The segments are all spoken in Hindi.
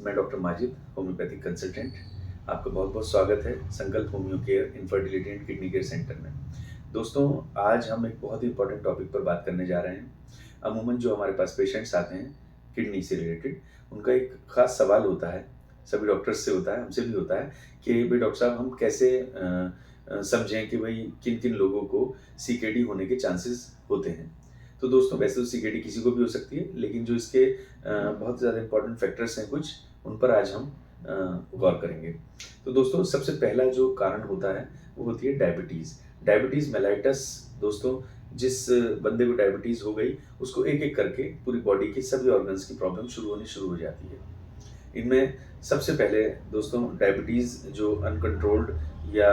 मैं डॉक्टर माजिद, होम्योपैथिक कंसल्टेंट। आपका बहुत बहुत स्वागत है संकल्प homeo care infertility and kidney care centre में। दोस्तों, आज हम एक बहुत ही इंपॉर्टेंट टॉपिक पर बात करने जा रहे हैं। अमूमन जो हमारे पास पेशेंट्स आते हैं किडनी से रिलेटेड, उनका एक ख़ास सवाल होता है, सभी डॉक्टर्स से होता है, हमसे भी होता है कि भाई डॉक्टर साहब हम कैसे समझें कि भाई किन-किन लोगों को सीकेडी होने के चांसेस होते हैं। तो दोस्तों, वैसे तो सीकेडी किसी को भी हो सकती है, लेकिन जो इसके बहुत ज़्यादा इंपॉर्टेंट फैक्टर्स हैं कुछ, उन पर आज हम गौर करेंगे। तो दोस्तों, सबसे पहला जो कारण होता है वो होती है डायबिटीज़। Diabetes mellitus. दोस्तों, जिस बंदे को डायबिटीज़ हो गई, उसको एक-एक करके पूरी बॉडी के सभी ऑर्गन्स की प्रॉब्लम होनी शुरू हो जाती है। इनमें सबसे पहले दोस्तों डायबिटीज़ जो अनकंट्रोल्ड या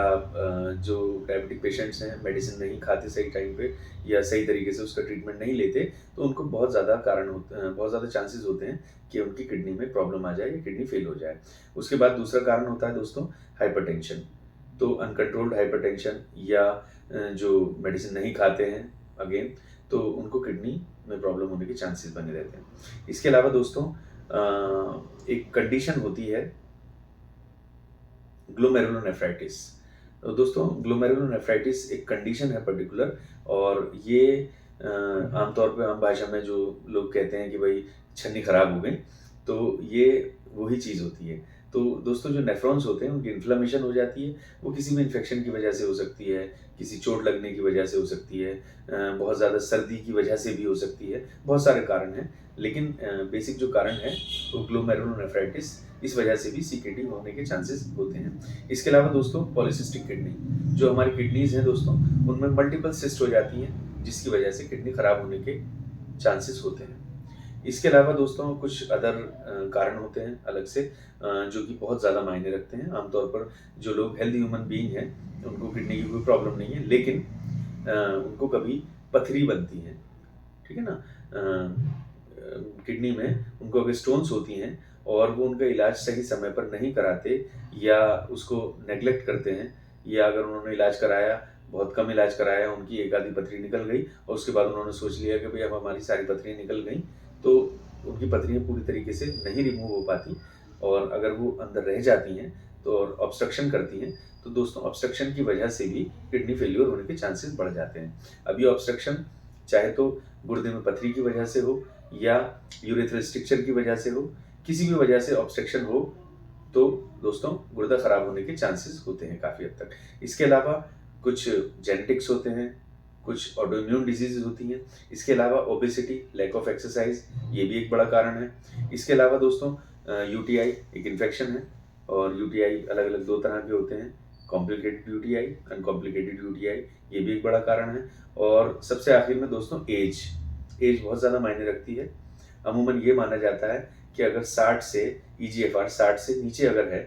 जो डायबिटिक पेशेंट्स हैं, मेडिसिन नहीं खाते सही टाइम पे या सही तरीके से उसका ट्रीटमेंट नहीं लेते, तो उनको बहुत ज़्यादा बहुत ज़्यादा चांसेस होते हैं कि उनकी किडनी में प्रॉब्लम आ जाए या किडनी फेल हो जाए। उसके बाद दूसरा कारण होता है दोस्तों हाइपरटेंशन। तो अनकंट्रोल्ड हाइपरटेंशन या जो मेडिसिन नहीं खाते हैं अगेन, तो उनको किडनी में प्रॉब्लम होने के चांसेस बने रहते हैं। इसके अलावा दोस्तों एक कंडीशन होती है ग्लोमेरुलोनेफ्राइटिस। तो दोस्तों, ग्लोमेरुलोनेफ्राइटिस एक कंडीशन है पर्टिकुलर, और ये आमतौर पे आम भाषा में जो लोग कहते हैं कि भाई छन्नी खराब हो गई, तो ये वही चीज़ होती है। तो दोस्तों, जो नेफ्रॉन्स होते हैं उनकी इन्फ्लेमेशन हो जाती है। वो किसी भी इन्फेक्शन की वजह से हो सकती है, किसी चोट लगने की वजह से हो सकती है, बहुत ज़्यादा सर्दी की वजह से भी हो सकती है, बहुत सारे कारण हैं। लेकिन बेसिक जो कारण है वो ग्लोमेरुलोनेफ्राइटिस, इस वजह से भी सीकेडी होने के चांसेस होते हैं। इसके अलावा दोस्तों पॉलीसिस्टिक किडनी, जो हमारी किडनीज़ हैं दोस्तों, उनमें मल्टीपल सिस्ट हो जाती हैं, जिसकी वजह से किडनी खराब होने के चांसेस होते हैं। इसके अलावा दोस्तों कुछ अदर कारण होते हैं अलग से, जो कि बहुत ज़्यादा मायने रखते हैं। आमतौर पर जो लोग हेल्दी ह्यूमन बीइंग हैं, उनको किडनी की कोई प्रॉब्लम नहीं है, लेकिन उनको कभी पथरी बनती है, ठीक है ना? किडनी में उनको अगर स्टोन्स होती हैं और वो उनका इलाज सही समय पर नहीं कराते या उसको नेग्लेक्ट करते हैं, या अगर उन्होंने इलाज कराया, बहुत कम इलाज कराया, उनकी एक आधी पथरी निकल गई और उसके बाद उन्होंने सोच लिया कि भई अब हमारी सारी पथरियाँ निकल गईं, तो उनकी पथरियाँ पूरी तरीके से नहीं रिमूव हो पाती, और अगर वो अंदर रह जाती हैं तो और ऑब्स्ट्रक्शन करती हैं, तो दोस्तों ऑब्स्ट्रक्शन की वजह से भी किडनी फेल्योर होने के चांसेस बढ़ जाते हैं। अब ये ऑब्स्ट्रक्शन चाहे तो गुर्दे में पथरी की वजह से हो या यूरेथ्रल स्ट्रक्चर की वजह से हो, किसी भी वजह से ऑब्स्ट्रक्शन हो, तो दोस्तों गुर्दा खराब होने के चांसेस होते हैं काफ़ी हद तक। इसके अलावा कुछ जेनेटिक्स होते हैं, कुछ ऑटोइम्यून डिजीज़ेज़ होती हैं। इसके अलावा ओबेसिटी, लैक ऑफ एक्सरसाइज़, ये भी एक बड़ा कारण है। इसके अलावा दोस्तों यूटीआई एक इन्फेक्शन है, और यूटीआई अलग-अलग 2 तरह के होते हैं, कॉम्प्लिकेटेड यूटीआई, अनकॉम्प्लिकेटेड यूटीआई, ये भी एक बड़ा कारण है। और सबसे आखिर में दोस्तों एज बहुत ज़्यादा मायने रखती है। अमूमन ये माना जाता है कि अगर 60 से ईजीएफआर 60 से नीचे अगर है,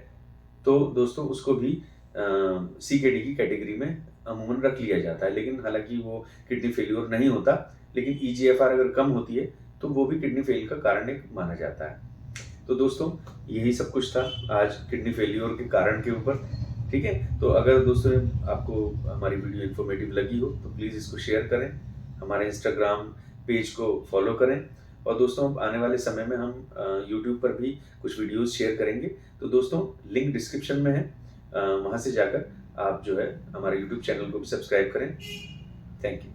तो दोस्तों उसको भी सीकेडी की कैटेगरी में अमूमन रख लिया जाता है। लेकिन हालाँकि वो किडनी फेल्योर नहीं होता, लेकिन ईजीएफआर अगर कम होती है, तो वो भी किडनी फेल का कारण एक माना जाता है। तो दोस्तों, यही सब कुछ था आज किडनी फेल्योर के कारण के ऊपर, ठीक है? तो अगर दोस्तों आपको हमारी वीडियो इन्फॉर्मेटिव लगी हो, तो प्लीज़ इसको शेयर करें, हमारे इंस्टाग्राम पेज को फॉलो करें, और दोस्तों आने वाले समय में हम यूट्यूब पर भी कुछ वीडियोज़ शेयर करेंगे। तो दोस्तों, लिंक डिस्क्रिप्शन में है, वहाँ से जाकर आप जो है हमारे यूट्यूब चैनल को भी सब्सक्राइब करें। Thank you.